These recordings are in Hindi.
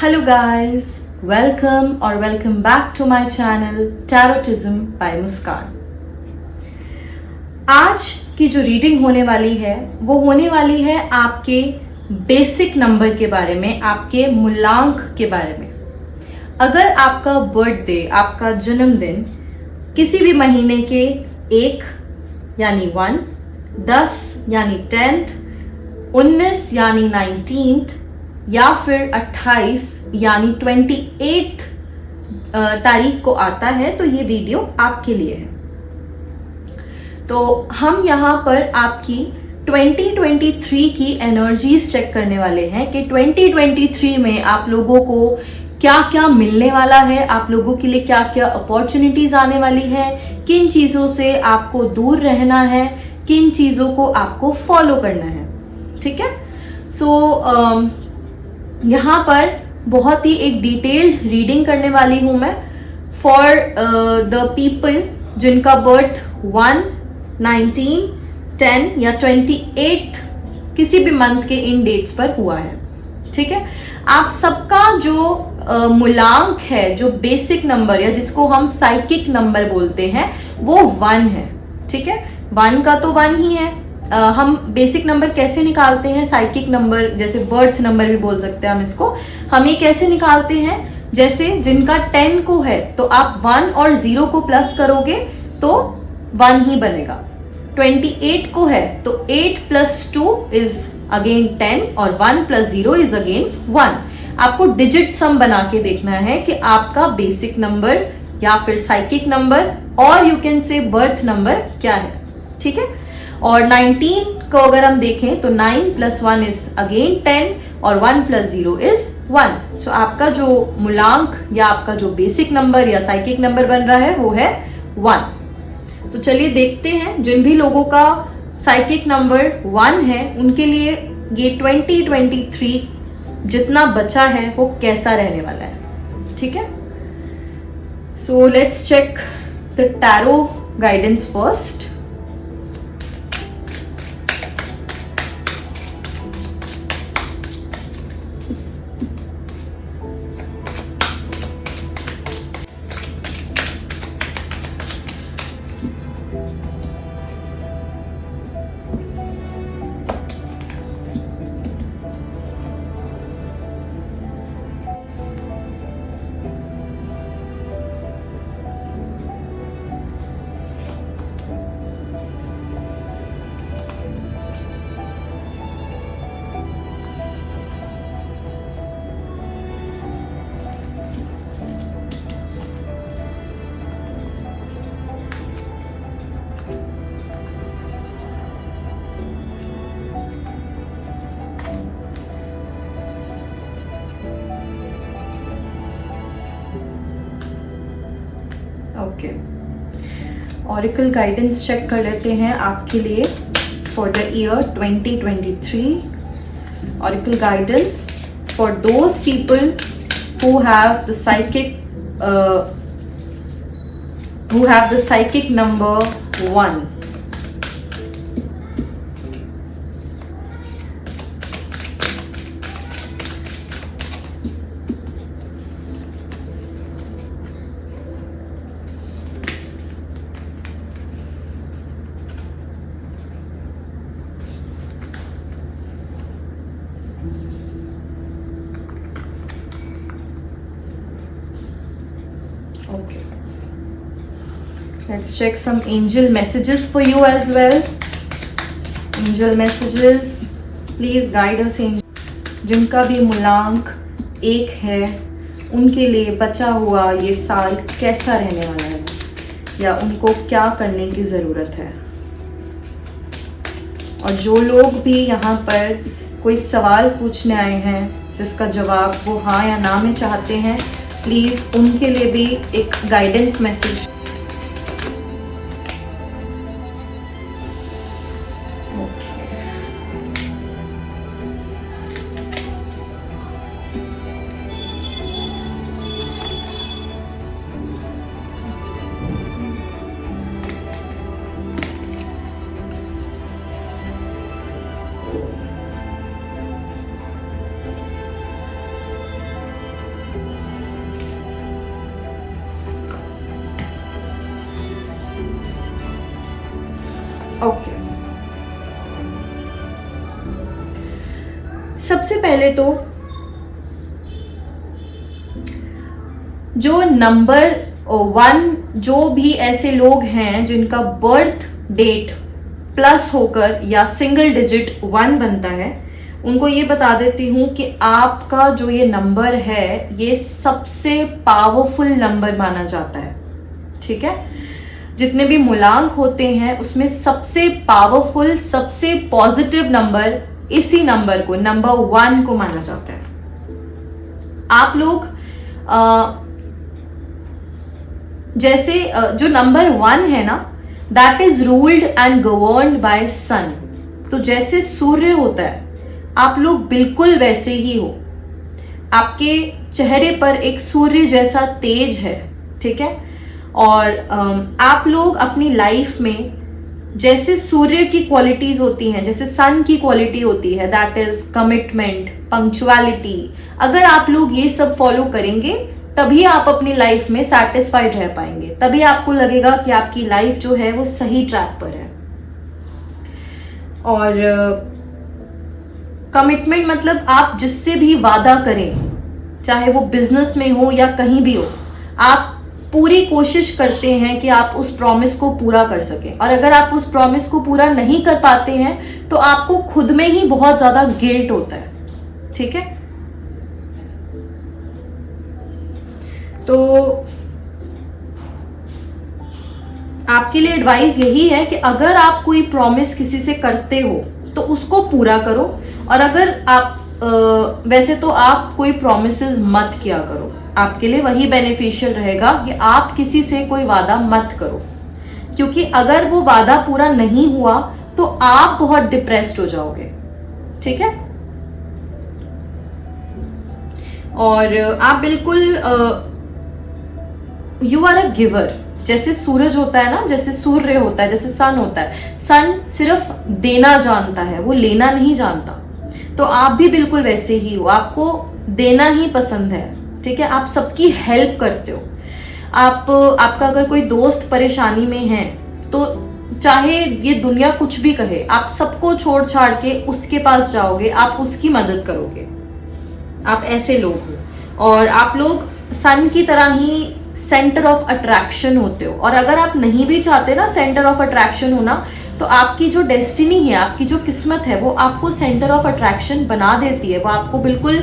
Hello guys, welcome or welcome back to my channel Tarotism by मुस्कान। आज की जो रीडिंग होने वाली है वो होने वाली है आपके बेसिक नंबर के बारे में, आपके मूलांक के बारे में। अगर आपका बर्थडे, आपका जन्मदिन किसी भी महीने के 1 यानी 1, 10 यानी 10th, 19 यानी 19th या फिर 28 यानी 28 तारीख को आता है तो ये वीडियो आपके लिए है। तो हम यहाँ पर आपकी 2023 की एनर्जीज चेक करने वाले हैं कि 2023 में आप लोगों को क्या क्या मिलने वाला है, आप लोगों के लिए क्या क्या अपॉर्चुनिटीज आने वाली है, किन चीज़ों से आपको दूर रहना है, किन चीज़ों को आपको फॉलो करना है। ठीक है, सो यहाँ पर बहुत ही एक डिटेल्ड रीडिंग करने वाली हूँ मैं फॉर द पीपल जिनका बर्थ 1, 19, 10 या 28 किसी भी मंथ के इन डेट्स पर हुआ है। ठीक है, आप सबका जो मूलांक है, जो बेसिक नंबर या जिसको हम साइकिक नंबर बोलते हैं वो 1 है। ठीक है, 1 का तो 1 ही है। हम बेसिक नंबर कैसे निकालते हैं, साइकिक नंबर जैसे बर्थ नंबर भी बोल सकते हैं हम इसको। हम ये कैसे निकालते हैं, जैसे जिनका 10 को है तो आप 1 और 0 को प्लस करोगे तो 1 ही बनेगा। 28 को है तो 8 + 2 इज अगेन 10 और 1 + 0 इज अगेन 1। आपको डिजिट सम बना के देखना है कि आपका बेसिक नंबर या फिर साइकिक नंबर और you can say birth number क्या है। ठीक है, और 19 को अगर हम देखें तो 9 + 1 इज अगेन 10 और 1 + 0 इज 1। सो आपका जो मूलांक या आपका जो बेसिक नंबर या साइकिक नंबर बन रहा है वो है 1। तो चलिए देखते हैं जिन भी लोगों का साइकिक नंबर 1 है उनके लिए ये 2023 जितना बचा है वो कैसा रहने वाला है। ठीक है, so let's check the tarot guidance first. Okay, oracle guidance check कर लेते हैं आपके लिए for the year 2023। Oracle guidance for those people who have the psychic number 1। Okay, let's check some angel messages for you as well. Angel messages, please guide us angel। जिनका भी मूलांक 1 है उनके लिए बचा हुआ ये साल कैसा रहने वाला है या उनको क्या करने की ज़रूरत है। और जो लोग भी यहाँ पर कोई सवाल पूछने आए हैं जिसका जवाब वो हाँ या ना में चाहते हैं, प्लीज़ उनके लिए भी एक गाइडेंस मैसेज। सबसे पहले तो जो नंबर 1, जो भी ऐसे लोग हैं जिनका बर्थ डेट प्लस होकर या सिंगल डिजिट 1 बनता है, उनको ये बता देती हूँ कि आपका जो ये नंबर है ये सबसे पावरफुल नंबर माना जाता है। ठीक है, जितने भी मूलांक होते हैं उसमें सबसे पावरफुल, सबसे पॉजिटिव नंबर इसी नंबर को, नंबर 1 को माना जाता है। आप लोग जैसे जो नंबर 1 है ना, that is ruled and governed by sun. तो जैसे सूर्य होता है, आप लोग बिल्कुल वैसे ही हो। आपके चेहरे पर एक सूर्य जैसा तेज है। ठीक है, और आप लोग अपनी लाइफ में जैसे सूर्य की क्वालिटीज होती हैं, जैसे सन की क्वालिटी होती है, दैट इज कमिटमेंट, पंक्चुअलिटी, अगर आप लोग ये सब फॉलो करेंगे तभी आप अपनी लाइफ में सैटिस्फाइड रह पाएंगे, तभी आपको लगेगा कि आपकी लाइफ जो है वो सही ट्रैक पर है। और कमिटमेंट मतलब आप जिससे भी वादा करें, चाहे वो बिजनेस में हो या कहीं भी हो, आप पूरी कोशिश करते हैं कि आप उस प्रॉमिस को पूरा कर सकें। और अगर आप उस प्रॉमिस को पूरा नहीं कर पाते हैं तो आपको खुद में ही बहुत ज्यादा गिल्ट होता है। ठीक है, तो आपके लिए एडवाइस यही है कि अगर आप कोई प्रॉमिस किसी से करते हो तो उसको पूरा करो, और अगर आप वैसे तो आप कोई प्रॉमिसेस मत किया करो। आपके लिए वही बेनिफिशियल रहेगा कि आप किसी से कोई वादा मत करो, क्योंकि अगर वो वादा पूरा नहीं हुआ तो आप बहुत डिप्रेस्ड हो जाओगे। ठीक है, और आप बिल्कुल यू आर अ गिवर। जैसे सूरज होता है ना, जैसे सूर्य होता है, जैसे सन होता है, सन सिर्फ देना जानता है, वो लेना नहीं जानता। तो आप भी बिल्कुल वैसे ही हो, आपको देना ही पसंद है। ठीक है, आप सबकी हेल्प करते हो। आपका अगर कोई दोस्त परेशानी में है तो चाहे ये दुनिया कुछ भी कहे, आप सबको छोड़ छाड़ के उसके पास जाओगे, आप उसकी मदद करोगे। आप ऐसे लोग हो, और आप लोग सन की तरह ही सेंटर ऑफ अट्रैक्शन होते हो। और अगर आप नहीं भी चाहते ना सेंटर ऑफ अट्रैक्शन होना, तो आपकी जो डेस्टिनी है, आपकी जो किस्मत है, वो आपको सेंटर ऑफ अट्रैक्शन बना देती है। वो आपको बिल्कुल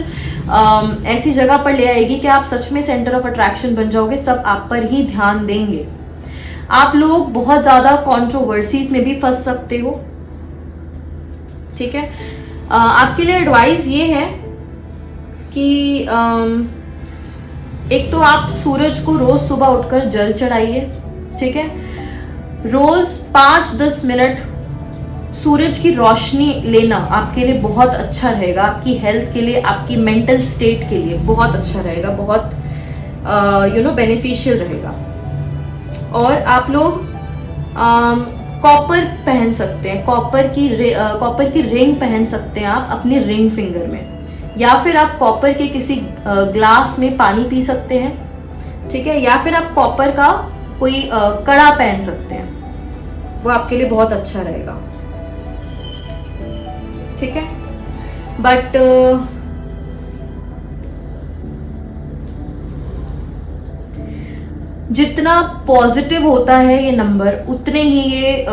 ऐसी जगह पर ले आएगी कि आप सच में सेंटर ऑफ अट्रैक्शन बन जाओगे, सब आप पर ही ध्यान देंगे। आप लोग बहुत ज्यादा कंट्रोवर्सीज में भी फंस सकते हो। ठीक है, आपके लिए एडवाइस ये है कि एक तो आप सूरज को रोज सुबह उठकर जल चढ़ाइए। ठीक है, रोज 5-10 मिनट सूरज की रोशनी लेना आपके लिए बहुत अच्छा रहेगा। आपकी हेल्थ के लिए, आपकी मेंटल स्टेट के लिए बहुत अच्छा रहेगा, बहुत बेनिफिशियल रहेगा। और आप लोग कॉपर पहन सकते हैं, कॉपर की रिंग पहन सकते हैं आप अपने रिंग फिंगर में, या फिर आप कॉपर के किसी ग्लास में पानी पी सकते हैं। ठीक है, या फिर आप कॉपर का कोई कड़ा पहन सकते हैं, वो आपके लिए बहुत अच्छा रहेगा। ठीक है, बट जितना पॉजिटिव होता है ये नंबर, उतने ही ये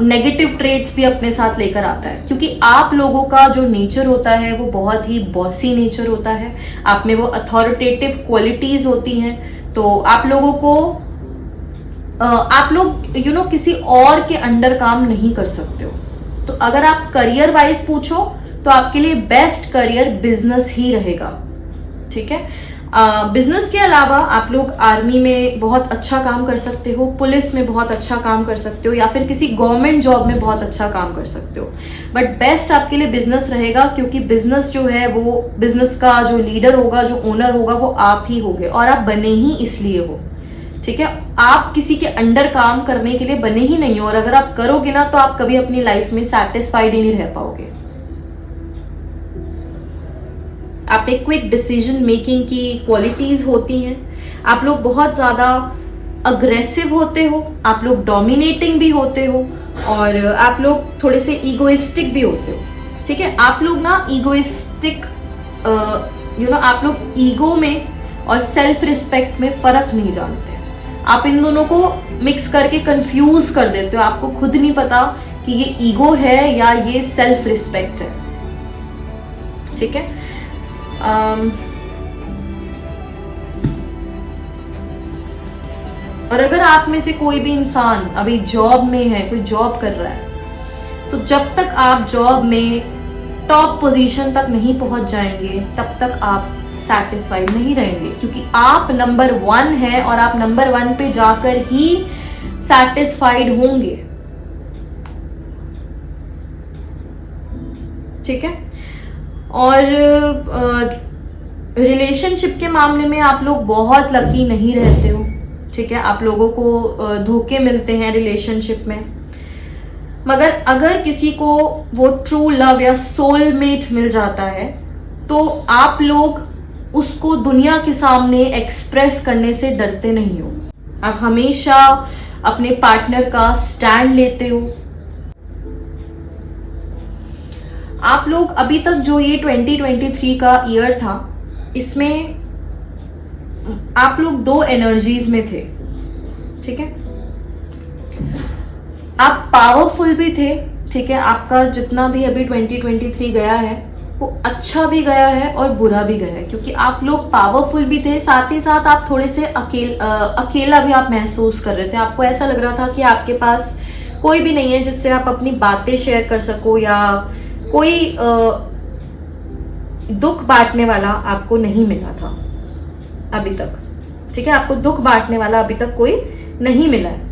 नेगेटिव ट्रेट्स भी अपने साथ लेकर आता है। क्योंकि आप लोगों का जो नेचर होता है वो बहुत ही बॉसी नेचर होता है, आप में वो अथॉरिटेटिव क्वालिटीज होती हैं। तो आप लोगों को आप लोग किसी और के अंडर काम नहीं कर सकते हो। तो अगर आप करियर वाइज पूछो तो आपके लिए बेस्ट करियर बिजनेस ही रहेगा। ठीक है, बिजनेस के अलावा आप लोग आर्मी में बहुत अच्छा काम कर सकते हो, पुलिस में बहुत अच्छा काम कर सकते हो, या फिर किसी गवर्नमेंट जॉब में बहुत अच्छा काम कर सकते हो। बट बेस्ट आपके लिए बिजनेस रहेगा, क्योंकि बिजनेस जो है वो बिजनेस का जो लीडर होगा, जो ओनर होगा, वो आप ही होगे, और आप बने ही इसलिए हो। ठीक है, आप किसी के अंडर काम करने के लिए बने ही नहीं हो, और अगर आप करोगे ना तो आप कभी अपनी लाइफ में सेटिस्फाइड ही नहीं रह पाओगे। आप एक क्विक डिसीजन मेकिंग की क्वालिटीज होती हैं, आप लोग बहुत ज्यादा अग्रेसिव होते हो, आप लोग डोमिनेटिंग भी होते हो, और आप लोग थोड़े से ईगोइस्टिक भी होते हो। ठीक है, आप लोग ना ईगोइस्टिक आप लोग ईगो में और सेल्फ रिस्पेक्ट में फर्क नहीं जानते। आप इन दोनों को मिक्स करके कंफ्यूज कर देते हो, आपको खुद नहीं पता कि ये ईगो है या ये सेल्फ रिस्पेक्ट है। ठीक है, और अगर आप में से कोई भी इंसान अभी जॉब में है, कोई जॉब कर रहा है, तो जब तक आप जॉब में टॉप पोजीशन तक नहीं पहुंच जाएंगे तब तक आप सैटिस्फाइड नहीं रहेंगे, क्योंकि आप नंबर 1 है और आप नंबर 1 पे जाकर ही सैटिस्फाइड होंगे। ठीक है, और रिलेशनशिप के मामले में आप लोग बहुत लकी नहीं रहते हो। ठीक है, आप लोगों को धोखे मिलते हैं रिलेशनशिप में, मगर अगर किसी को वो ट्रू लव या सोलमेट मिल जाता है तो आप लोग उसको दुनिया के सामने एक्सप्रेस करने से डरते नहीं हो। आप हमेशा अपने पार्टनर का स्टैंड लेते हो। आप लोग अभी तक जो ये 2023 का ईयर था, इसमें आप लोग 2 एनर्जीज में थे। ठीक है, आप पावरफुल भी थे। ठीक है, आपका जितना भी अभी 2023 गया है वो अच्छा भी गया है और बुरा भी गया है, क्योंकि आप लोग पावरफुल भी थे, साथ ही साथ आप थोड़े से अकेला भी आप महसूस कर रहे थे। आपको ऐसा लग रहा था कि आपके पास कोई भी नहीं है जिससे आप अपनी बातें शेयर कर सको, या कोई दुख बांटने वाला आपको नहीं मिला था अभी तक। ठीक है, आपको दुख बांटने वाला अभी तक कोई नहीं मिला है।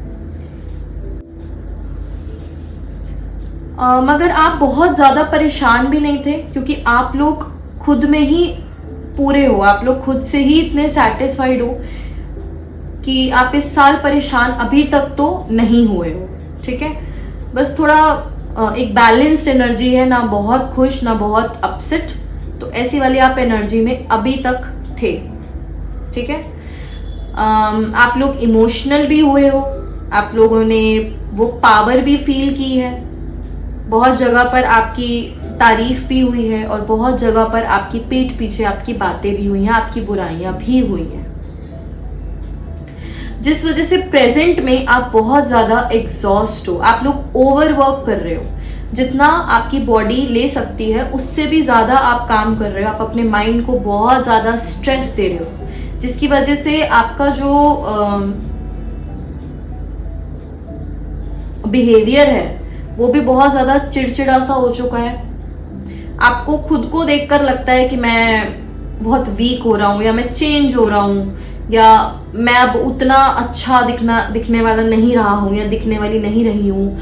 मगर आप बहुत ज़्यादा परेशान भी नहीं थे, क्योंकि आप लोग खुद में ही पूरे हो, आप लोग खुद से ही इतने सेटिस्फाइड हो कि आप इस साल परेशान अभी तक तो नहीं हुए हो। ठीक है, बस थोड़ा एक बैलेंस्ड एनर्जी है, ना बहुत खुश ना बहुत अपसेट, तो ऐसी वाली आप एनर्जी में अभी तक थे। ठीक है, आप लोग इमोशनल भी हुए हो, आप लोगों ने वो पावर भी फील की है, बहुत जगह पर आपकी तारीफ भी हुई है और बहुत जगह पर आपकी पीठ पीछे आपकी बातें भी हुई हैं, आपकी बुराइयां भी हुई हैं, जिस वजह से प्रेजेंट में आप बहुत ज्यादा एग्जॉस्ट हो। आप लोग ओवरवर्क कर रहे हो, जितना आपकी बॉडी ले सकती है उससे भी ज्यादा आप काम कर रहे हो। आप अपने माइंड को बहुत ज्यादा स्ट्रेस दे रहे हो, जिसकी वजह से आपका जो बिहेवियर है वो भी बहुत ज्यादा चिड़चिड़ा सा हो चुका है। आपको खुद को देखकर लगता है कि मैं बहुत वीक हो रहा हूँ, या मैं चेंज हो रहा हूँ, या मैं अब उतना अच्छा दिखने वाला नहीं रहा हूँ, या दिखने वाली नहीं रही हूँ।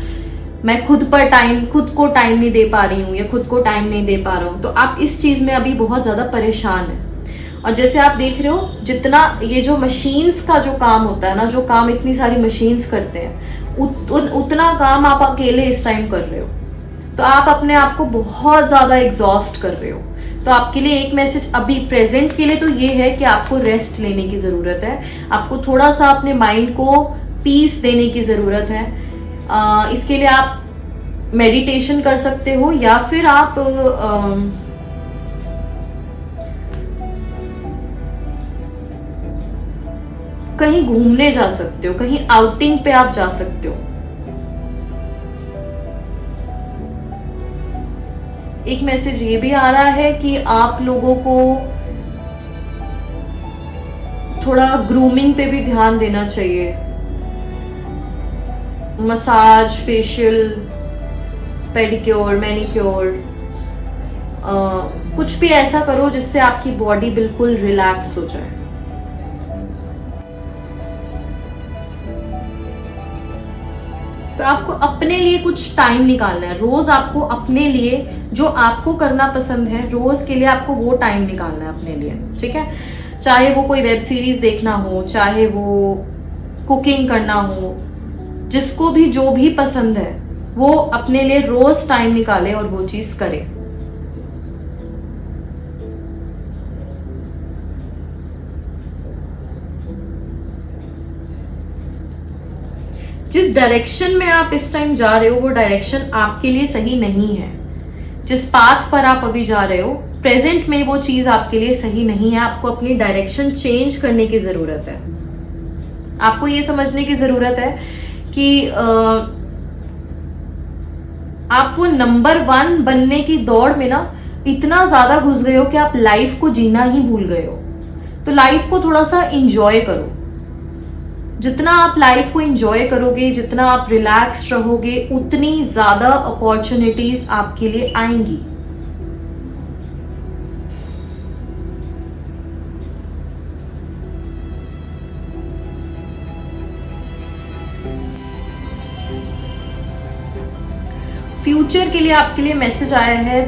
मैं खुद को टाइम नहीं दे पा रही हूँ, या खुद को टाइम नहीं दे पा रहा हूँ। तो आप इस चीज में अभी बहुत ज्यादा परेशान है। और जैसे आप देख रहे हो, जितना ये जो मशीन्स का जो काम होता है ना, जो काम इतनी सारी मशीन्स करते हैं, उतना काम आप अकेले इस टाइम कर रहे हो। तो आप अपने आप को बहुत ज्यादा एग्जॉस्ट कर रहे हो। तो आपके लिए एक मैसेज अभी प्रेजेंट के लिए तो ये है कि आपको रेस्ट लेने की जरूरत है, आपको थोड़ा सा अपने माइंड को पीस देने की जरूरत है। इसके लिए आप मेडिटेशन कर सकते हो, या फिर आप कहीं घूमने जा सकते हो, कहीं आउटिंग पे आप जा सकते हो। एक मैसेज ये भी आ रहा है कि आप लोगों को थोड़ा ग्रूमिंग पे भी ध्यान देना चाहिए। मसाज, फेशियल, पेडिक्योर, मैनिक्योर, कुछ भी ऐसा करो जिससे आपकी बॉडी बिल्कुल रिलैक्स हो जाए। तो आपको अपने लिए कुछ टाइम निकालना है। रोज आपको अपने लिए जो आपको करना पसंद है, रोज के लिए आपको वो टाइम निकालना है अपने लिए। ठीक है, चाहे वो कोई वेब सीरीज देखना हो, चाहे वो कुकिंग करना हो, जिसको भी जो भी पसंद है वो अपने लिए रोज टाइम निकाले और वो चीज करे। जिस डायरेक्शन में आप इस टाइम जा रहे हो वो डायरेक्शन आपके लिए सही नहीं है। जिस पाथ पर आप अभी जा रहे हो प्रेजेंट में वो चीज आपके लिए सही नहीं है। आपको अपनी डायरेक्शन चेंज करने की जरूरत है। आपको ये समझने की जरूरत है कि आप वो नंबर 1 बनने की दौड़ में ना इतना ज्यादा घुस गए हो कि आप लाइफ को जीना ही भूल गए हो। तो लाइफ को थोड़ा सा इंजॉय करो। जितना आप लाइफ को इंजॉय करोगे, जितना आप रिलैक्स्ड रहोगे, उतनी ज्यादा अपॉर्चुनिटीज आपके लिए आएंगी। फ्यूचर के लिए आपके लिए मैसेज आया है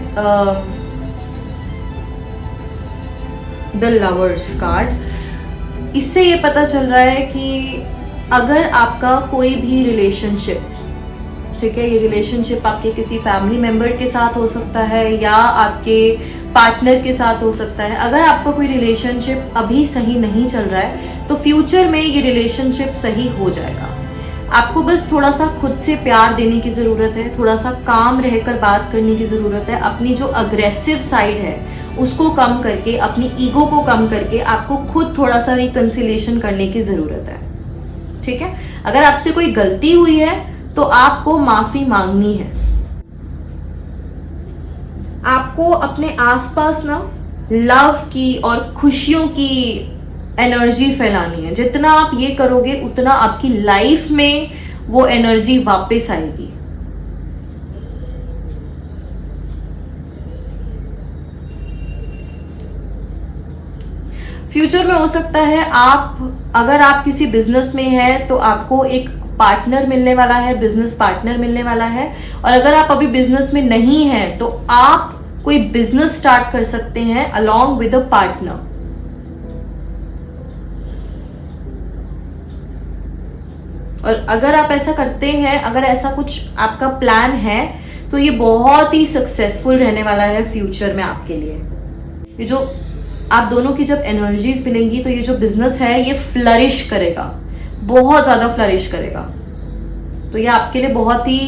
द लवर्स कार्ड। इससे ये पता चल रहा है कि अगर आपका कोई भी रिलेशनशिप, ठीक है, ये रिलेशनशिप आपके किसी फैमिली मेंबर के साथ हो सकता है या आपके पार्टनर के साथ हो सकता है। अगर आपका कोई रिलेशनशिप अभी सही नहीं चल रहा है तो फ्यूचर में ये रिलेशनशिप सही हो जाएगा। आपको बस थोड़ा सा खुद से प्यार देने की ज़रूरत है, थोड़ा सा काम रहकर बात करने की ज़रूरत है। अपनी जो अग्रेसिव साइड है उसको कम करके, अपनी ईगो को कम करके आपको खुद थोड़ा सा रिकंसिलिएशन करने की ज़रूरत है। ठीक है, अगर आपसे कोई गलती हुई है तो आपको माफ़ी मांगनी है। आपको अपने आसपास ना लव की और खुशियों की एनर्जी फैलानी है। जितना आप ये करोगे उतना आपकी लाइफ में वो एनर्जी वापस आएगी। फ्यूचर में हो सकता है अगर आप किसी बिजनेस में हैं तो आपको एक पार्टनर मिलने वाला है, बिजनेस पार्टनर मिलने वाला है। और अगर आप अभी बिजनेस में नहीं हैं तो आप कोई बिजनेस स्टार्ट कर सकते हैं अलॉन्ग विद अ पार्टनर। और अगर आप ऐसा करते हैं, अगर ऐसा कुछ आपका प्लान है तो ये बहुत ही सक्सेसफुल रहने वाला है फ्यूचर में आपके लिए। ये जो आप दोनों की जब एनर्जीज मिलेंगी तो ये जो बिजनेस है ये फ्लरिश करेगा, बहुत ज्यादा फ्लरिश करेगा। तो ये आपके लिए बहुत ही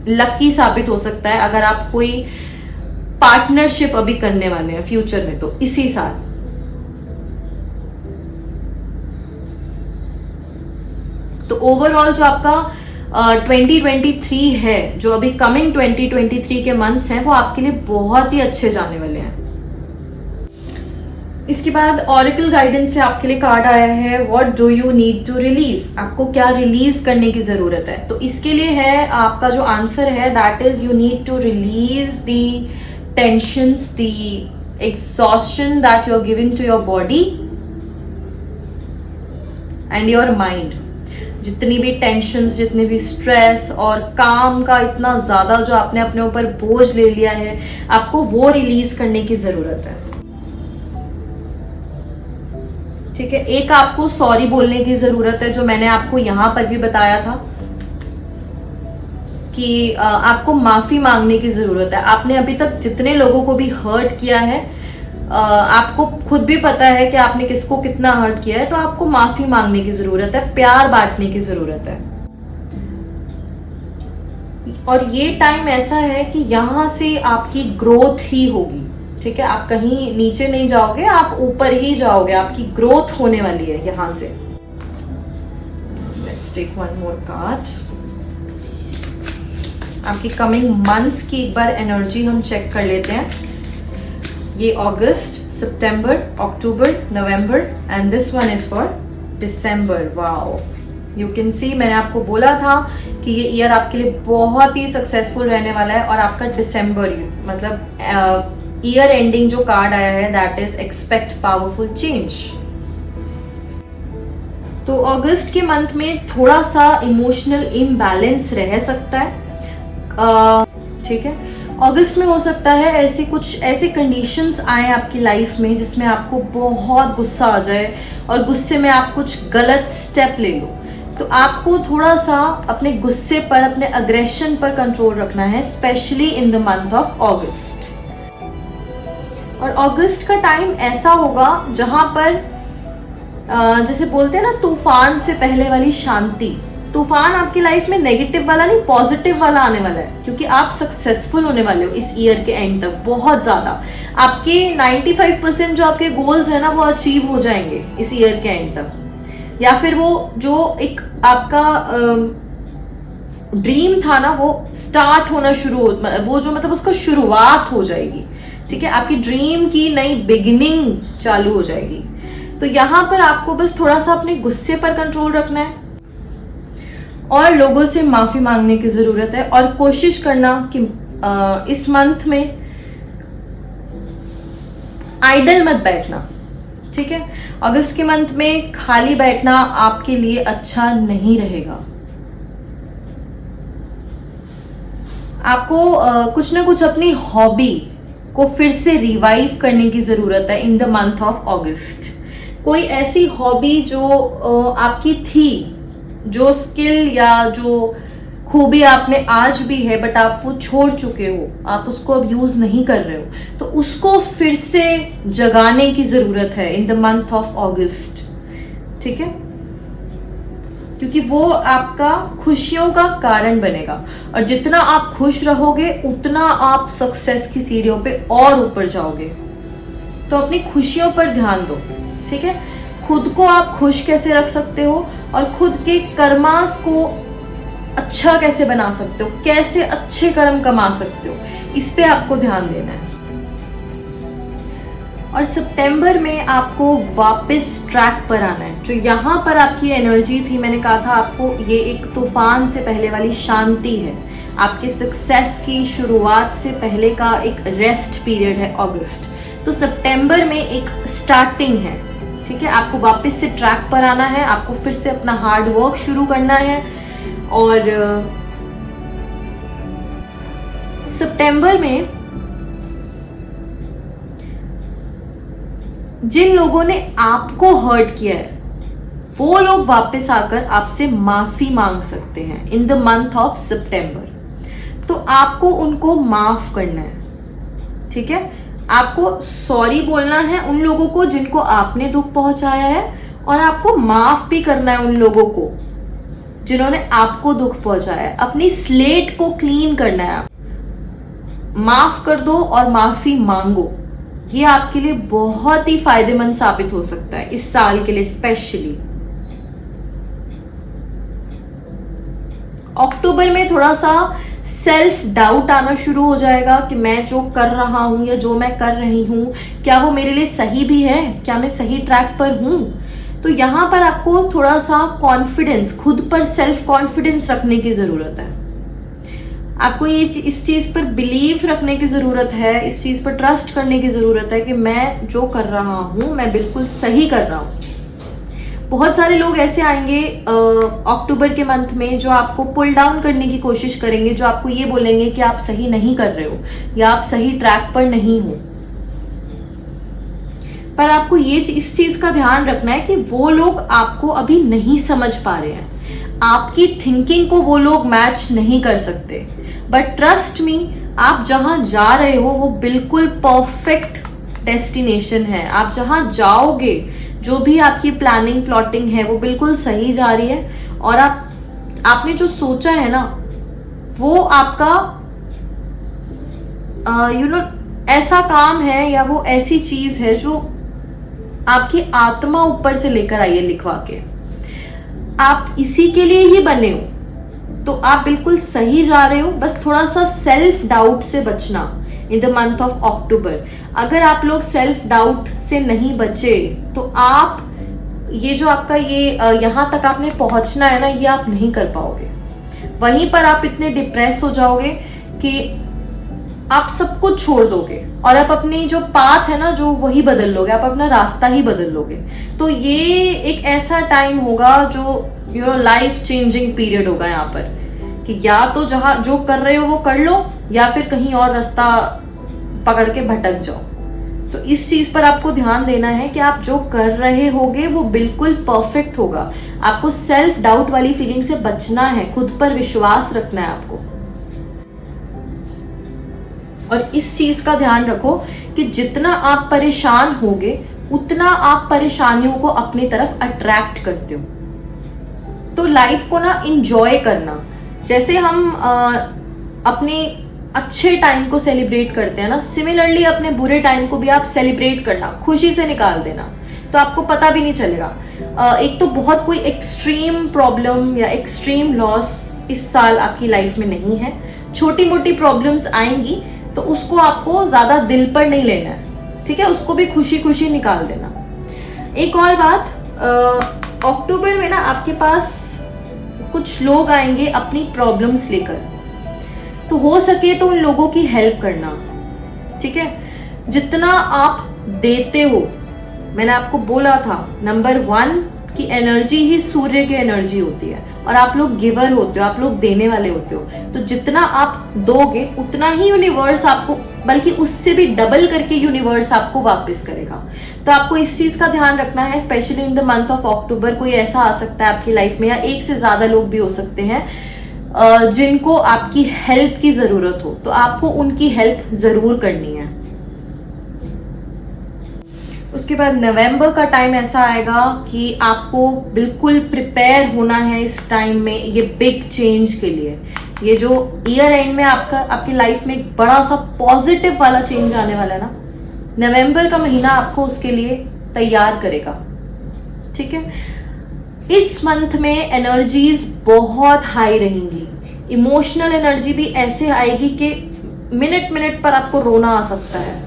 लकी साबित हो सकता है अगर आप कोई पार्टनरशिप अभी करने वाले हैं फ्यूचर में, तो इसी साल। तो ओवरऑल जो आपका 2023 है, जो अभी कमिंग 2023 के मंथ्स हैं, वो आपके लिए बहुत ही अच्छे जाने वाले हैं। इसके बाद ऑरेकल गाइडेंस से आपके लिए कार्ड आया है what do you need to release. आपको क्या रिलीज करने की जरूरत है? तो इसके लिए है आपका जो आंसर है that is you need to release the tensions, the exhaustion that you are giving to your body and your mind. जितनी भी टेंशन, जितनी भी स्ट्रेस और काम का इतना ज्यादा जो आपने अपने ऊपर बोझ ले लिया है, आपको वो रिलीज करने की जरूरत है। ठीक है, एक आपको सॉरी बोलने की जरूरत है, जो मैंने आपको यहां पर भी बताया था कि आपको माफी मांगने की जरूरत है। आपने अभी तक जितने लोगों को भी हर्ट किया है, आपको खुद भी पता है कि आपने किसको कितना हर्ट किया है, तो आपको माफी मांगने की जरूरत है, प्यार बांटने की जरूरत है। और ये टाइम ऐसा है कि यहां से आपकी ग्रोथ ही होगी। ठीक है, आप कहीं नीचे नहीं जाओगे, आप ऊपर ही जाओगे, आपकी ग्रोथ होने वाली है यहां से। Let's take one more card. आपकी कमिंग मंथ्स की एक बार एनर्जी हम चेक कर लेते हैं। ये अगस्त, सितंबर, अक्टूबर, नवंबर and this one is for December. Wow, you can see, मैंने आपको बोला था कि ये ईयर आपके लिए बहुत ही सक्सेसफुल रहने वाला है। और आपका दिसंबर मतलब ईयर एंडिंग जो कार्ड आया है that is expect powerful change. तो अगस्त के मंथ में थोड़ा सा इमोशनल इम्बैलेंस रह सकता है। ठीक है, अगस्त में हो सकता है ऐसे कंडीशंस आए आपकी लाइफ में जिसमें आपको बहुत गुस्सा आ जाए और गुस्से में आप कुछ गलत स्टेप ले लो। तो आपको थोड़ा सा अपने गुस्से पर, अपने अग्रेशन पर कंट्रोल रखना है, specially in the month of अगस्त। और अगस्त का टाइम ऐसा होगा जहां पर जैसे बोलते हैं ना, तूफान से पहले वाली शांति, तूफान आपकी लाइफ में नेगेटिव वाला नहीं, पॉजिटिव वाला आने वाला है, क्योंकि आप सक्सेसफुल होने वाले हो इस ईयर के एंड तक बहुत ज्यादा। आपके 95% जो आपके गोल्स है ना वो अचीव हो जाएंगे इस ईयर के एंड तक, या फिर वो जो एक आपका ड्रीम था ना वो स्टार्ट होना शुरू हो, वो जो मतलब उसका शुरुआत हो जाएगी। ठीक है, आपकी ड्रीम की नई बिगिनिंग चालू हो जाएगी। तो यहाँ पर आपको बस थोड़ा सा अपने गुस्से पर कंट्रोल रखना है और लोगों से माफी मांगने की जरूरत है, और कोशिश करना कि इस मंथ में आइडल मत बैठना। ठीक है, अगस्त के मंथ में खाली बैठना आपके लिए अच्छा नहीं रहेगा। आपको कुछ ना कुछ अपनी हॉबी को फिर से रिवाइव करने की जरूरत है इन द मंथ ऑफ अगस्त। कोई ऐसी हॉबी जो आपकी थी, जो स्किल या जो खूबी आप में आज भी है बट आप वो छोड़ चुके हो, आप उसको अब यूज नहीं कर रहे हो, तो उसको फिर से जगाने की जरूरत है इन द मंथ ऑफ अगस्त। ठीक है, क्योंकि वो आपका खुशियों का कारण बनेगा, और जितना आप खुश रहोगे उतना आप सक्सेस की सीढ़ियों पे और ऊपर जाओगे। तो अपनी खुशियों पर ध्यान दो। ठीक है, खुद को आप खुश कैसे रख सकते हो और खुद के कर्मास को अच्छा कैसे बना सकते हो, कैसे अच्छे कर्म कमा सकते हो, इस पे आपको ध्यान देना है। और सितंबर में आपको वापस ट्रैक पर आना है। जो यहाँ पर आपकी एनर्जी थी, मैंने कहा था आपको, ये एक तूफान से पहले वाली शांति है, आपके सक्सेस की शुरुआत से पहले का एक रेस्ट पीरियड है अगस्त। तो सितंबर में एक स्टार्टिंग है। ठीक है, आपको वापस से ट्रैक पर आना है, आपको फिर से अपना हार्ड वर्क शुरू करना है। और सितंबर में जिन लोगों ने आपको हर्ट किया है वो लोग वापस आकर आपसे माफी मांग सकते हैं इन द मंथ ऑफ सितंबर। तो आपको उनको माफ करना है। ठीक है, आपको सॉरी बोलना है उन लोगों को जिनको आपने दुख पहुंचाया है, और आपको माफ भी करना है उन लोगों को जिन्होंने आपको दुख पहुंचाया है। अपनी स्लेट को क्लीन करना है। माफ कर दो और माफी मांगो। ये आपके लिए बहुत ही फायदेमंद साबित हो सकता है इस साल के लिए स्पेशली। अक्टूबर में थोड़ा सा सेल्फ डाउट आना शुरू हो जाएगा कि मैं जो कर रहा हूं या जो मैं कर रही हूं, क्या वो मेरे लिए सही भी है, क्या मैं सही ट्रैक पर हूं। तो यहाँ पर आपको थोड़ा सा कॉन्फिडेंस, खुद पर सेल्फ कॉन्फिडेंस रखने की जरूरत है। आपको ये इस चीज पर बिलीव रखने की जरूरत है, इस चीज पर ट्रस्ट करने की जरूरत है कि मैं जो कर रहा हूं मैं बिल्कुल सही कर रहा हूं। बहुत सारे लोग ऐसे आएंगे अक्टूबर के मंथ में जो आपको पुल डाउन करने की कोशिश करेंगे, जो आपको ये बोलेंगे कि आप सही नहीं कर रहे हो या आप सही ट्रैक पर नहीं हो। पर आपको ये इस चीज का ध्यान रखना है कि वो लोग आपको अभी नहीं समझ पा रहे हैं, आपकी थिंकिंग को वो लोग मैच नहीं कर सकते। बट ट्रस्ट मी, आप जहां जा रहे हो वो बिल्कुल परफेक्ट डेस्टिनेशन है। आप जहां जाओगे, जो भी आपकी प्लानिंग प्लॉटिंग है वो बिल्कुल सही जा रही है, और आपने जो सोचा है ना वो आपका ऐसा काम है या वो ऐसी चीज है जो आपकी आत्मा ऊपर से लेकर आई है लिखवा के। आप इसी के लिए ही बने हो, तो आप बिल्कुल सही जा रहे हो। बस थोड़ा सा सेल्फ डाउट से बचना in the month of October. अगर आप लोग सेल्फ डाउट से नहीं बचे तो आप ये जो आपका ये यहाँ तक आपने पहुंचना है ना, ये आप नहीं कर पाओगे। वहीं पर आप इतने डिप्रेस हो जाओगे कि आप सब कुछ छोड़ दोगे और आप अपनी जो पाथ है ना जो वही बदल लोगे, आप अपना रास्ता ही बदल लोगे। तो ये एक ऐसा टाइम होगा जो लाइफ चेंजिंग पीरियड होगा यहाँ पर, कि या तो जहां जो कर रहे हो वो कर लो या फिर कहीं और रास्ता पकड़ के भटक जाओ। तो इस चीज पर आपको ध्यान देना है कि आप जो कर रहे होगे वो बिल्कुल परफेक्ट होगा। आपको सेल्फ डाउट वाली फीलिंग से बचना है, खुद पर विश्वास रखना है आपको। और इस चीज का ध्यान रखो कि जितना आप परेशान होगे उतना आप परेशानियों को अपनी तरफ अट्रैक्ट करते हो। तो लाइफ को ना इंजॉय करना, जैसे हम अपने अच्छे टाइम को सेलिब्रेट करते हैं ना, सिमिलरली अपने बुरे टाइम को भी आप सेलिब्रेट करना, खुशी से निकाल देना, तो आपको पता भी नहीं चलेगा। एक तो बहुत कोई एक्सट्रीम प्रॉब्लम या एक्सट्रीम लॉस इस साल आपकी लाइफ में नहीं है। छोटी मोटी प्रॉब्लम्स आएंगी तो उसको आपको ज्यादा दिल पर नहीं लेना है, ठीक है, उसको भी खुशी खुशी निकाल देना। एक और बात, अक्टूबर में ना आपके पास कुछ लोग आएंगे अपनी प्रॉब्लम्स लेकर, तो हो सके तो उन लोगों की हेल्प करना, ठीक है। जितना आप देते हो, मैंने आपको बोला था नंबर 1 की एनर्जी ही सूर्य की एनर्जी होती है, और आप लोग गिवर होते हो, आप लोग देने वाले होते हो। तो जितना आप दोगे उतना ही यूनिवर्स आपको, बल्कि उससे भी डबल करके यूनिवर्स आपको वापस करेगा। तो आपको इस चीज का ध्यान रखना है, specially in the month of October. कोई ऐसा आ सकता है आपकी लाइफ में, या एक से ज्यादा लोग भी हो सकते हैं जिनको आपकी हेल्प की जरूरत हो, तो आपको उनकी हेल्प जरूर करनी है। उसके बाद नवंबर का टाइम ऐसा आएगा कि आपको बिल्कुल प्रिपेयर होना है इस टाइम में ये बिग चेंज के लिए। ये जो ईयर एंड में आपकी लाइफ में एक बड़ा सा पॉजिटिव वाला चेंज आने वाला है ना, नवंबर का महीना आपको उसके लिए तैयार करेगा, ठीक है। इस मंथ में एनर्जीज बहुत हाई रहेंगी, इमोशनल एनर्जी भी ऐसे आएगी कि मिनट मिनट पर आपको रोना आ सकता है,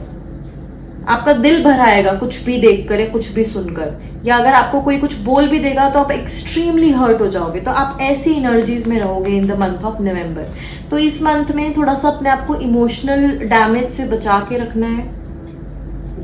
आपका दिल भर आएगा कुछ भी देखकर या कुछ भी सुनकर, या अगर आपको कोई कुछ बोल भी देगा तो आप एक्सट्रीमली हर्ट हो जाओगे। तो आप ऐसी एनर्जीज में रहोगे in the month of November. तो इस मंथ में थोड़ा सा अपने आप को इमोशनल डैमेज से बचा के रखना है,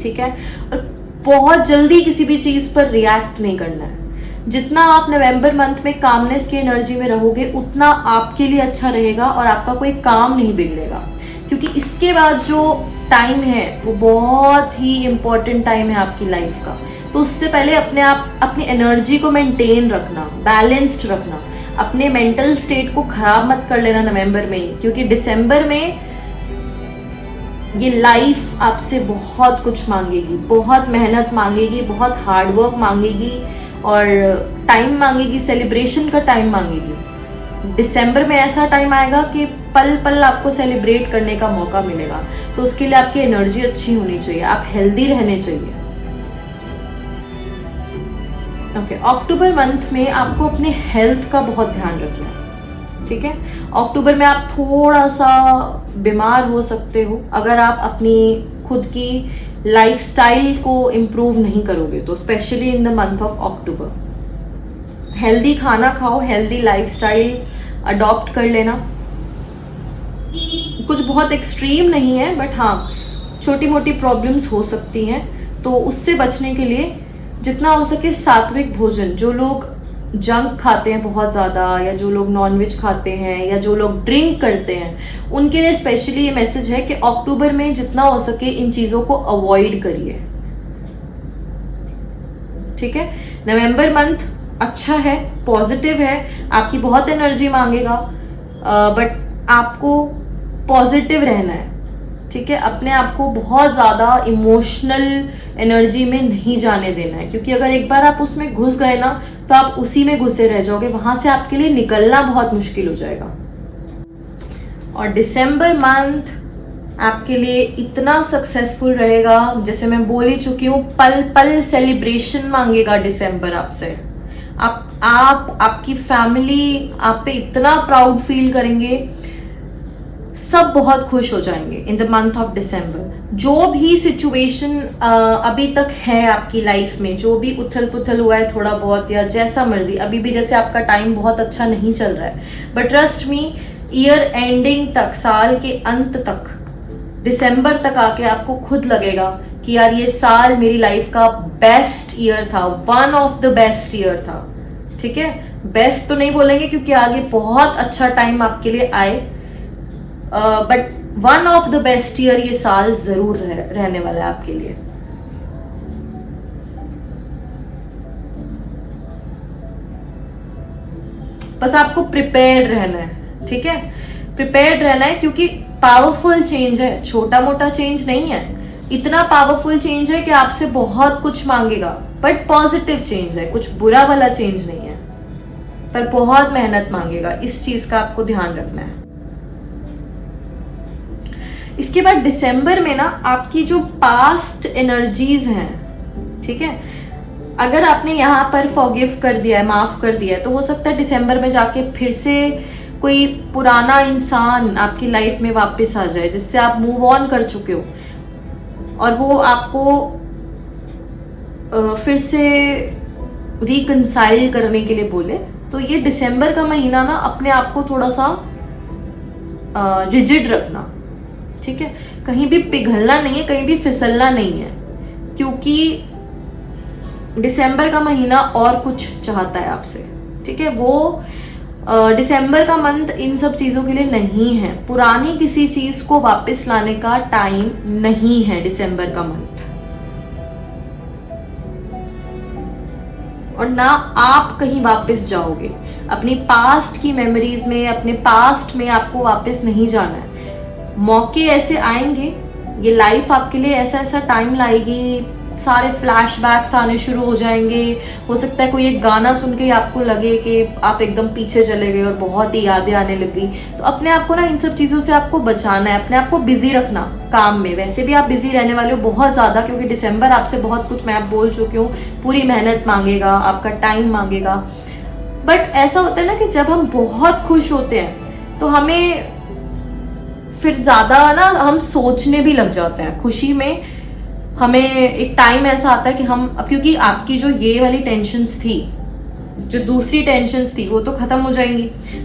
ठीक है, और बहुत जल्दी किसी भी चीज पर रिएक्ट नहीं करना है। जितना आप नवंबर मंथ में कामनेस की एनर्जी में रहोगे उतना आपके लिए अच्छा रहेगा, और आपका कोई काम नहीं बिगड़ेगा, क्योंकि इसके बाद जो टाइम है वो बहुत ही इंपॉर्टेंट टाइम है आपकी लाइफ का। तो उससे पहले अपनी एनर्जी को मेंटेन रखना, बैलेंस्ड रखना, अपने मेंटल स्टेट को खराब मत कर लेना नवंबर में ही, क्योंकि दिसंबर में ये लाइफ आपसे बहुत कुछ मांगेगी, बहुत मेहनत मांगेगी, बहुत हार्डवर्क मांगेगी, और टाइम मांगेगी, सेलिब्रेशन का टाइम मांगेगी। दिसंबर में ऐसा टाइम आएगा कि पल पल आपको सेलिब्रेट करने का मौका मिलेगा। तो उसके लिए आपकी एनर्जी अच्छी होनी चाहिए, आप हेल्दी रहने चाहिए। ओके, अक्टूबर मंथ में आपको अपने हेल्थ का बहुत ध्यान रखना है, ठीक है। अक्टूबर में आप थोड़ा सा बीमार हो सकते हो अगर आप अपनी खुद की लाइफस्टाइल को इम्प्रूव नहीं करोगे, तो specially in the month of October healthy खाना खाओ, हेल्दी लाइफस्टाइल अडॉप्ट कर लेना। कुछ बहुत एक्सट्रीम नहीं है, बट हाँ छोटी मोटी प्रॉब्लम्स हो सकती हैं, तो उससे बचने के लिए जितना हो सके सात्विक भोजन, जो लोग जंक खाते हैं बहुत ज़्यादा, या जो लोग नॉनवेज खाते हैं, या जो लोग ड्रिंक करते हैं, उनके लिए स्पेशली ये मैसेज है कि अक्टूबर में जितना हो सके इन चीज़ों को अवॉइड करिए, ठीक है। नवंबर मंथ अच्छा है, पॉजिटिव है, आपकी बहुत एनर्जी मांगेगा, बट आपको पॉजिटिव रहना है, ठीक है। अपने आप को बहुत ज़्यादा इमोशनल एनर्जी में नहीं जाने देना है, क्योंकि अगर एक बार आप उसमें घुस गए ना तो आप उसी में घुसे रह जाओगे, वहां से आपके लिए निकलना बहुत मुश्किल हो जाएगा। और दिसंबर मंथ आपके लिए इतना सक्सेसफुल रहेगा, जैसे मैं बोल ही चुकी हूँ, पल पल सेलिब्रेशन मांगेगा दिसंबर आपसे। आपकी फैमिली आप पे इतना प्राउड फील करेंगे, सब बहुत खुश हो जाएंगे in the month of December. जो भी सिचुएशन अभी तक है आपकी लाइफ में, जो भी उथल पुथल हुआ है थोड़ा बहुत या जैसा मर्जी, अभी भी जैसे आपका टाइम बहुत अच्छा नहीं चल रहा है, but trust me, year ending तक, साल के अंत तक, दिसंबर तक आके आपको खुद लगेगा कि यार ये साल मेरी लाइफ का बेस्ट ईयर था, one of the best year था, ठीक है। बेस्ट तो नहीं बोलेंगे क्योंकि आगे बहुत अच्छा टाइम आपके लिए आए, but one of the best year ये साल जरूर रहने वाला है आपके लिए। बस आपको प्रिपेयर्ड रहना है, ठीक है, प्रिपेयर्ड रहना है, क्योंकि पावरफुल चेंज है, छोटा मोटा चेंज नहीं है, इतना पावरफुल चेंज है कि आपसे बहुत कुछ मांगेगा, बट पॉजिटिव चेंज है, कुछ बुरा वाला चेंज नहीं है, पर बहुत मेहनत मांगेगा। इस चीज का आपको ध्यान रखना है। इसके बाद दिसंबर में ना आपकी जो पास्ट एनर्जीज हैं, ठीक है, अगर आपने यहाँ पर फॉरगिव कर दिया है, माफ कर दिया है, तो हो सकता है दिसंबर में जाके फिर से कोई पुराना इंसान आपकी लाइफ में वापस आ जाए जिससे आप मूव ऑन कर चुके हो, और वो आपको फिर से रिकंसाइल करने के लिए बोले। तो ये दिसंबर का महीना ना अपने आप को थोड़ा सा रिजिड रखना, ठीक है, कहीं भी पिघलना नहीं है, कहीं भी फिसलना नहीं है, क्योंकि दिसंबर का महीना और कुछ चाहता है आपसे, ठीक है। वो दिसंबर का मंथ इन सब चीजों के लिए नहीं है। पुरानी किसी चीज को वापस लाने का टाइम नहीं है दिसंबर का मंथ, और ना आप कहीं वापस जाओगे। अपनी पास्ट की मेमोरीज में, अपने पास्ट में आपको वापस नहीं जाना है। मौके ऐसे आएंगे, ये लाइफ आपके लिए ऐसा ऐसा टाइम लाएगी, सारे फ्लैशबैक्स आने शुरू हो जाएंगे। हो सकता है कोई एक गाना सुन के आपको लगे कि आप एकदम पीछे चले गए और बहुत ही यादें आने लगी। तो अपने आप को ना इन सब चीज़ों से आपको बचाना है, अपने आप को बिजी रखना काम में। वैसे भी आप बिजी रहने वाले हो बहुत ज़्यादा, क्योंकि दिसंबर आपसे बहुत कुछ, मैं आप बोल चुकी हूँ, पूरी मेहनत मांगेगा, आपका टाइम मांगेगा। बट ऐसा होता है ना कि जब हम बहुत खुश होते हैं तो हमें फिर ज़्यादा ना हम सोचने भी लग जाते हैं। खुशी में हमें एक टाइम ऐसा आता है कि हम, अब क्योंकि आपकी जो ये वाली टेंशन्स थी, जो दूसरी टेंशन्स थी, वो तो खत्म हो जाएंगी।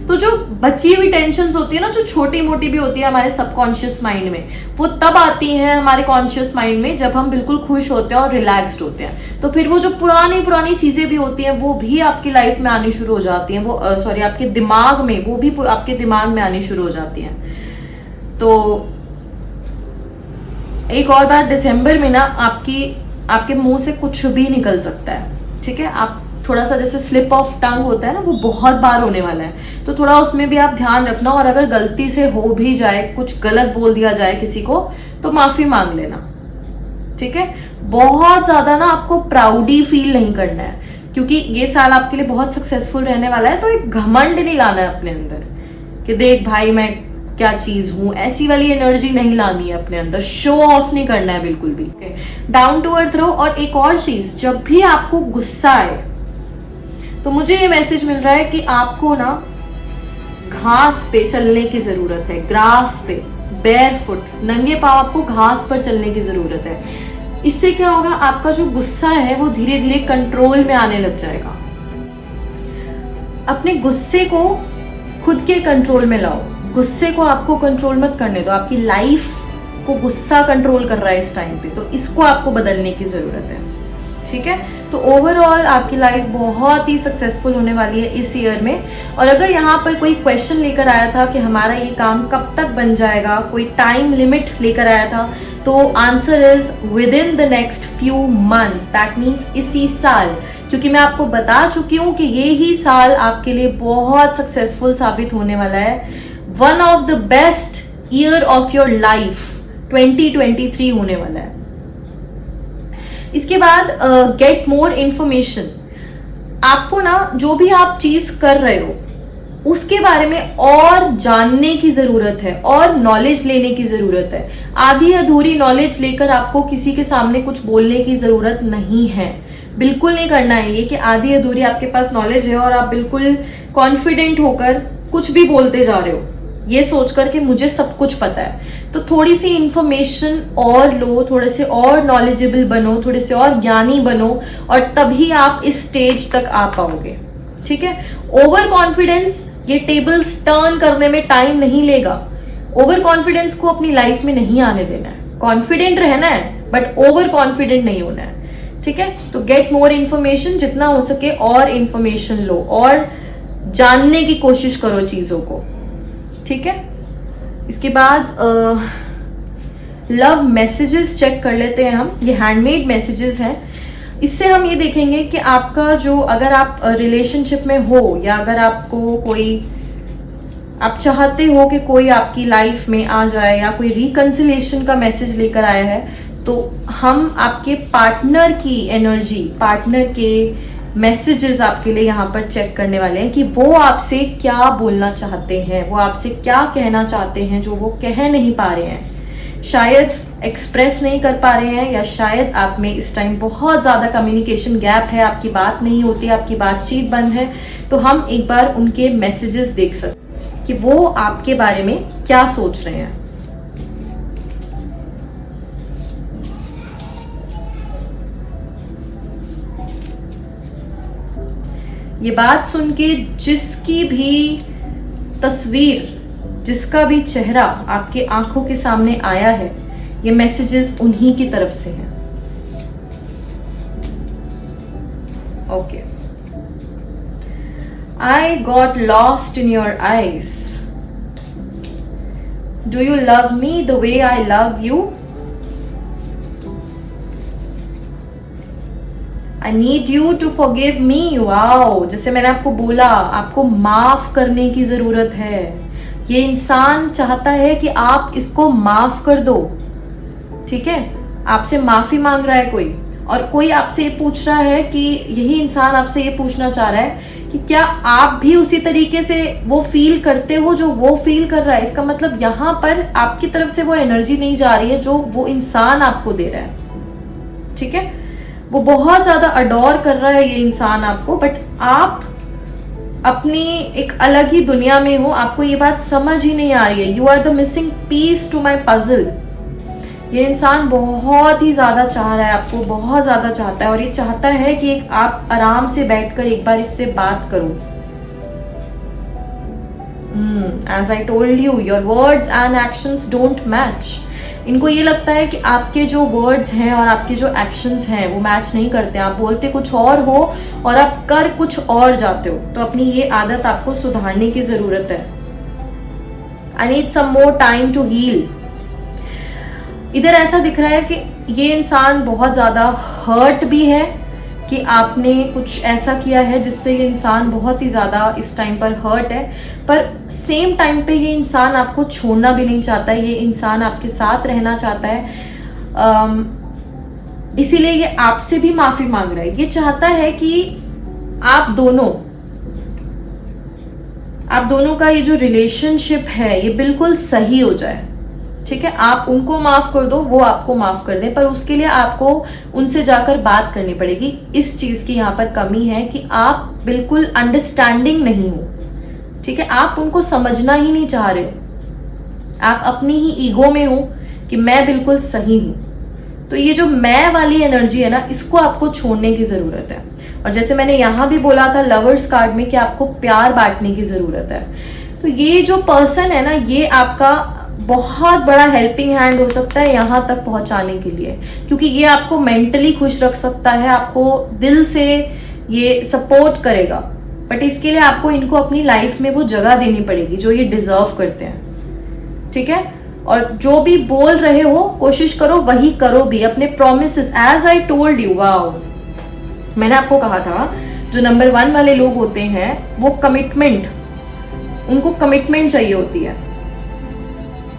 तो जो बची हुई टेंशन्स होती है ना, जो छोटी मोटी भी होती है हमारे सबकॉन्शियस माइंड में, वो तब आती हैं हमारे कॉन्शियस माइंड में जब हम बिल्कुल खुश होते हैं और रिलैक्स्ड होते हैं। तो फिर वो जो पुरानी पुरानी चीजें भी होती हैं वो भी आपकी लाइफ में आनी शुरू हो जाती हैं, वो सॉरी आपके दिमाग में, वो भी आपके दिमाग में आनी शुरू हो जाती हैं। तो एक और बात, दिसंबर में ना आपके मुंह से कुछ भी निकल सकता है, ठीक है। आप थोड़ा सा, जैसे स्लिप ऑफ टंग होता है ना, वो बहुत बार होने वाला है, तो थोड़ा उसमें भी आप ध्यान रखना। और अगर गलती से हो भी जाए, कुछ गलत बोल दिया जाए किसी को, तो माफी मांग लेना, ठीक है। बहुत ज्यादा ना आपको प्राउडी फील नहीं करना है, क्योंकि ये साल आपके लिए बहुत सक्सेसफुल रहने वाला है। तो एक घमंड नहीं लाना है अपने अंदर कि देख भाई मैं क्या चीज हूं, ऐसी वाली एनर्जी नहीं लानी है अपने अंदर। शो ऑफ नहीं करना है बिल्कुल भी, डाउन टू अर्थ रहो। और एक और चीज, जब भी आपको गुस्सा आए, तो मुझे ये मैसेज मिल रहा है कि आपको ना घास पे चलने की जरूरत है, ग्रास पे, बेयरफुट, नंगे पांव आपको घास पर चलने की जरूरत है। इससे क्या होगा, आपका जो गुस्सा है वो धीरे धीरे कंट्रोल में आने लग जाएगा। अपने गुस्से को खुद के कंट्रोल में लाओ, गुस्से को आपको कंट्रोल मत करने दो। आपकी लाइफ को गुस्सा कंट्रोल कर रहा है इस टाइम पे, तो इसको आपको बदलने की जरूरत है, ठीक है। तो ओवरऑल आपकी लाइफ बहुत ही सक्सेसफुल होने वाली है इस ईयर में। और अगर यहाँ पर कोई क्वेश्चन लेकर आया था कि हमारा ये काम कब तक बन जाएगा, कोई टाइम लिमिट लेकर आया था, तो answer is with in the next few months, that means इसी साल। क्योंकि मैं आपको बता चुकी हूँ कि ये ही साल आपके लिए बहुत सक्सेसफुल साबित होने वाला है। One of the best year of your life 2023 होने वाला है। इसके बाद गेट मोर इंफॉर्मेशन। आपको ना जो भी आप चीज कर रहे हो उसके बारे में और जानने की जरूरत है, और नॉलेज लेने की जरूरत है। आधी अधूरी नॉलेज लेकर आपको किसी के सामने कुछ बोलने की जरूरत नहीं है। बिल्कुल नहीं करना है ये कि आधी अधूरी आपके पास नॉलेज है और आप बिल्कुल कॉन्फिडेंट होकर कुछ भी बोलते जा रहे हो, ये सोचकर कि मुझे सब कुछ पता है। तो थोड़ी सी इंफॉर्मेशन और लो, थोड़े से और नॉलेजेबल बनो, थोड़े से और ज्ञानी बनो, और तभी आप इस स्टेज तक आ पाओगे, ठीक है। ओवर कॉन्फिडेंस, ये टेबल्स टर्न करने में टाइम नहीं लेगा। ओवर कॉन्फिडेंस को अपनी लाइफ में नहीं आने देना है। कॉन्फिडेंट रहना है बट ओवर कॉन्फिडेंट नहीं होना है, ठीक है। तो गेट मोर इन्फॉर्मेशन, जितना हो सके और इन्फॉर्मेशन लो और जानने की कोशिश करो चीजों को, ठीक है। इसके बाद लव मैसेजेस चेक कर लेते हैं हम। ये हैंडमेड मैसेजेस हैं। इससे हम ये देखेंगे कि आपका जो, अगर आप रिलेशनशिप में हो या अगर आपको कोई, आप चाहते हो कि कोई आपकी लाइफ में आ जाए या कोई रिकंसिलिएशन का मैसेज लेकर आया है, तो हम आपके पार्टनर की एनर्जी, पार्टनर के मैसेजेस आपके लिए यहाँ पर चेक करने वाले हैं कि वो आपसे क्या बोलना चाहते हैं, वो आपसे क्या कहना चाहते हैं जो वो कह नहीं पा रहे हैं, शायद एक्सप्रेस नहीं कर पा रहे हैं, या शायद आप में इस टाइम बहुत ज़्यादा कम्युनिकेशन गैप है, आपकी बात नहीं होती, आपकी बातचीत बंद है। तो हम एक बार उनके मैसेजेस देख सकते हैं कि वो आपके बारे में क्या सोच रहे हैं। ये बात सुन के जिसकी भी तस्वीर, जिसका भी चेहरा आपके आंखों के सामने आया है, ये मैसेजेस उन्हीं की तरफ से हैं। Okay, I got lost in your eyes, do you love me the way I love you, I need you to forgive me। Wow, जैसे मैंने आपको बोला, आपको माफ करने की जरूरत है। ये इंसान चाहता है कि आप इसको माफ कर दो, ठीक है। आपसे माफी मांग रहा है कोई, और कोई आपसे ये पूछ रहा है कि यही इंसान आपसे ये पूछना चाह रहा है कि क्या आप भी उसी तरीके से वो फील करते हो जो वो फील कर रहा है। इसका मतलब यहाँ पर आपकी तरफ से वो एनर्जी नहीं जा रही है जो वो इंसान आपको दे रहा है, ठीक है। वो बहुत ज्यादा अडोर कर रहा है ये इंसान आपको, बट आप अपनी एक अलग ही दुनिया में हो, आपको ये बात समझ ही नहीं आ रही है। You are the missing piece to my puzzle. ये इंसान बहुत ही ज्यादा चाह रहा है आपको, बहुत ज्यादा चाहता है, और ये चाहता है कि आप आराम से बैठकर एक बार इससे बात करो। As I told you, your words and actions don't match. इनको ये लगता है कि आपके जो वर्ड्स हैं और आपके जो एक्शंस हैं वो मैच नहीं करते। आप बोलते कुछ और हो और आप कर कुछ और जाते हो। तो अपनी ये आदत आपको सुधारने की जरूरत है। I need some more time to heal. इधर ऐसा दिख रहा है कि ये इंसान बहुत ज्यादा हर्ट भी है कि आपने कुछ ऐसा किया है जिससे ये इंसान बहुत ही ज़्यादा इस टाइम पर हर्ट है, पर सेम टाइम पे ये इंसान आपको छोड़ना भी नहीं चाहता है। ये इंसान आपके साथ रहना चाहता है, इसीलिए ये आपसे भी माफ़ी मांग रहा है। ये चाहता है कि आप दोनों का ये जो रिलेशनशिप है ये बिल्कुल सही हो जाए, ठीक है। आप उनको माफ कर दो, वो आपको माफ कर दें, पर उसके लिए आपको उनसे जाकर बात करनी पड़ेगी। इस चीज की यहाँ पर कमी है कि आप बिल्कुल अंडरस्टैंडिंग नहीं हो, ठीक है। आप उनको समझना ही नहीं चाह रहे हो, आप अपनी ही ईगो में हो कि मैं बिल्कुल सही हूं। तो ये जो मैं वाली एनर्जी है ना, इसको आपको छोड़ने की जरूरत है। और जैसे मैंने यहाँ भी बोला था लवर्स कार्ड में कि आपको प्यार बांटने की जरूरत है। तो ये जो पर्सन है ना, ये आपका बहुत बड़ा हेल्पिंग हैंड हो सकता है यहाँ तक पहुंचाने के लिए, क्योंकि ये आपको मेंटली खुश रख सकता है, आपको दिल से ये सपोर्ट करेगा। बट इसके लिए आपको इनको अपनी लाइफ में वो जगह देनी पड़ेगी जो ये डिजर्व करते हैं, ठीक है। और जो भी बोल रहे हो कोशिश करो वही करो भी, अपने promises as I told you. Wow, मैंने आपको कहा था जो नंबर 1 वाले लोग होते हैं वो कमिटमेंट, उनको कमिटमेंट चाहिए होती है।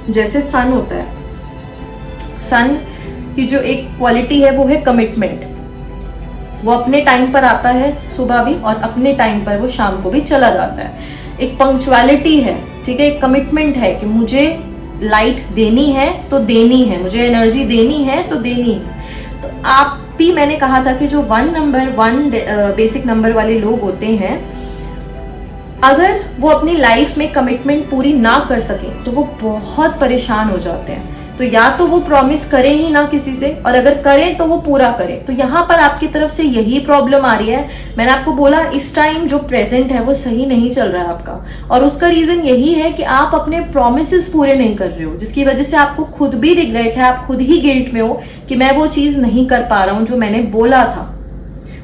जैसे सन होता है, सन की जो एक क्वालिटी है वो है कमिटमेंट। वो अपने टाइम पर आता है सुबह भी, और अपने टाइम पर वो शाम को भी चला जाता है। एक पंक्चुअलिटी है, ठीक है। एक कमिटमेंट है कि मुझे लाइट देनी है तो देनी है, मुझे एनर्जी देनी है तो देनी है। तो आप भी, मैंने कहा था कि जो 1 बेसिक नंबर वाले लोग होते हैं, अगर वो अपनी लाइफ में कमिटमेंट पूरी ना कर सके तो वो बहुत परेशान हो जाते हैं। तो या तो वो प्रॉमिस करें ही ना किसी से, और अगर करें तो वो पूरा करें। तो यहाँ पर आपकी तरफ से यही प्रॉब्लम आ रही है। मैंने आपको बोला इस टाइम जो प्रेजेंट है वो सही नहीं चल रहा है आपका, और उसका रीजन यही है कि आप अपने प्रॉमिसेस पूरे नहीं कर रहे हो, जिसकी वजह से आपको खुद भी रिग्रेट है, आप खुद ही गिल्ट में हो कि मैं वो चीज नहीं कर पा रहा हूँ जो मैंने बोला था।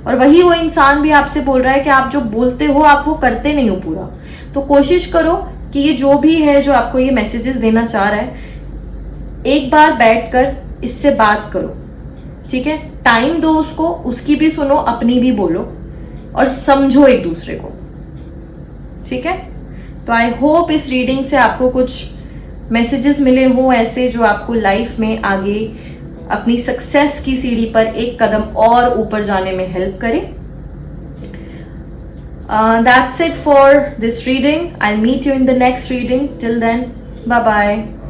और वही वो इंसान भी आपसे बोल रहा है कि आप जो बोलते हो आप वो करते नहीं हो पूरा। तो कोशिश करो कि ये जो भी है जो आपको ये मैसेजेस देना चाह रहा है, एक बार बैठकर इससे बात करो, ठीक है। टाइम दो उसको, उसकी भी सुनो, अपनी भी बोलो, और समझो एक दूसरे को, ठीक है। तो आई होप इस रीडिंग से आपको कुछ मैसेजेस मिले हों ऐसे जो आपको लाइफ में आगे अपनी सक्सेस की सीढ़ी पर एक कदम और ऊपर जाने में हेल्प करे। That's it for this reading. I'll meet you in the next reading. Till then, bye bye.